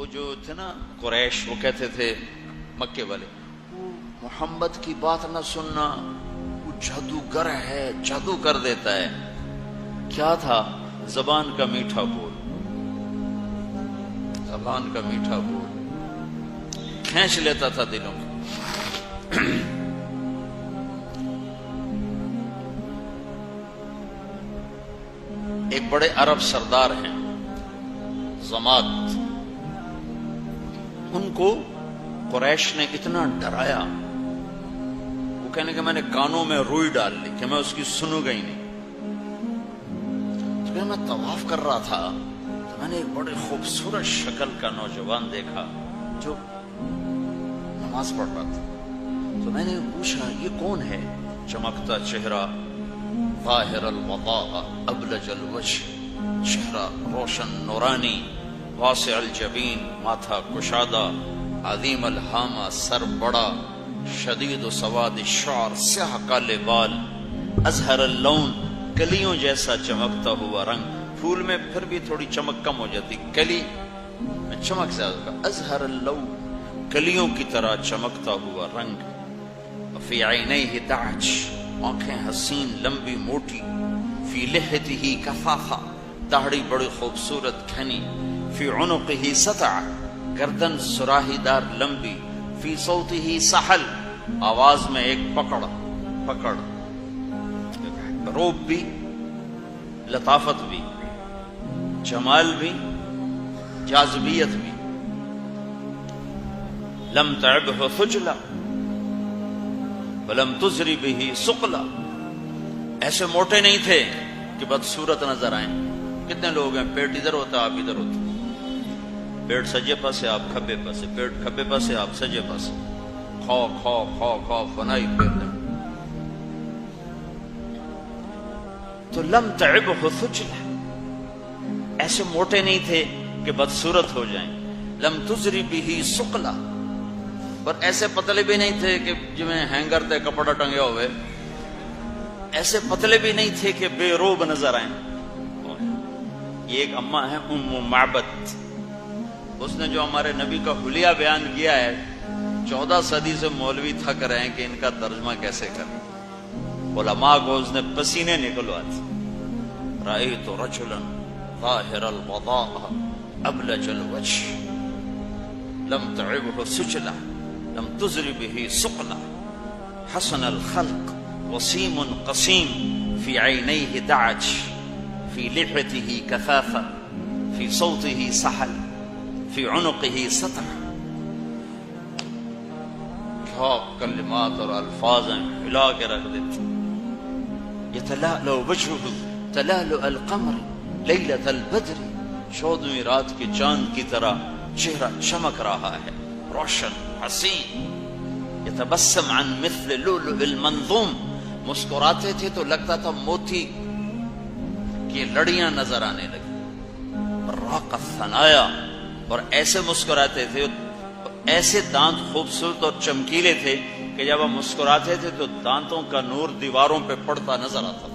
وہ جو تھے نا قریش، وہ کہتے تھے مکے والے، وہ محمد کی بات نہ سننا، وہ جادوگر ہے، جادو کر دیتا ہے۔ کیا تھا؟ زبان کا میٹھا بول، زبان کا میٹھا بول کھینچ لیتا تھا دلوں کو۔ ایک بڑے عرب سردار ہیں زمات، ان کو قریش نے اتنا ڈرایا، وہ کہنے کہ میں نے کانوں میں روئی ڈال لی کہ میں اس کی سنوں گا ہی نہیں۔ تو میں طواف کر رہا تھا تو میں نے ایک بڑے خوبصورت شکل کا نوجوان دیکھا جو نماز پڑھ رہا تھا، تو میں نے پوچھا یہ کون ہے؟ چمکتا چہرہ، ظاہر الوضاء ابلج الوجہ، چہرہ روشن نورانی، واسع الجبین، ماتھا کشادہ، عظیم الہامہ، سر بڑا، شدید سواد الشعر، سیاہ کالے بال، ازہر اللون، کلیوں جیسا چمکتا ہوا رنگ، پھول میں پھر بھی تھوڑی چمک کم ہو جاتی، کلی میں چمک زیادہ، ازہر اللون، کلیوں کی طرح چمکتا ہوا رنگ، فی عینیہ دعج، آنکھیں حسین لمبی موٹی، فی لحیتہ کفافہ، داڑھی بڑی خوبصورت گھنی، فی عنقہ سطع، گردن سراہی دار لمبی، فی صوتہ سحل، آواز میں ایک پکڑ، روب بھی، لطافت بھی، جمال بھی، جاذبیت بھی۔ لم تعبہ خجلا ولم تزری بہ ثقلا، ایسے موٹے نہیں تھے کہ بدصورت نظر آئیں۔ کتنے لوگ ہیں پیٹ ادھر ہوتا آپ ادھر ہوتا، پیٹ سجے پاسے آپ کھبے پاسے، پیٹ کھبے پاسے آپ سجے پاسے، کھو بنائی پھر دیں۔ تو لم تعبہ خجلا، ایسے موٹے نہیں تھے کہ بدصورت ہو جائیں، لم تزری بہ ثقلا، اور ایسے پتلے بھی نہیں تھے کہ جو میں ہینگر تے کپڑا ٹنگیا ہوئے، ایسے پتلے بھی نہیں تھے کہ بے روب نظر آئیں۔ یہ ایک اماں ہے ام معبد، اس نے جو ہمارے نبی کا حلیہ بیان کیا ہے، 14 صدی سے مولوی تھک رہے ہیں کہ ان کا ترجمہ کیسے کریں۔ علماء کو اس نے پسینے نکلواتے۔ رأیت رجلا ظاہر الوضاء ابلج الوجہ لم تعبہ سجلا لم تزر به ثقلا حسن الخلق وسيم قسيم في عينيه دعج في لحيته كثافة في صوته سحل في عنقه سطع۔ کیا کلمات اور الفاظ ہلا کے رکھ دیتے۔ يتلألأ وجهه تلألؤ القمر ليلة البدر، 14ویں رات کے چاند کی طرح چہرہ چمک رہا ہے، روشن حسین۔ یتبسم عن مثل لؤلؤ المنظوم، مسکراتے تھے تو لگتا تھا موتی کی لڑیاں نظر آنے لگی۔ راق الثنایا، اور ایسے مسکراتے تھے، ایسے دانت خوبصورت اور چمکیلے تھے کہ جب وہ مسکراتے تھے تو دانتوں کا نور دیواروں پہ پڑتا نظر آتا تھا۔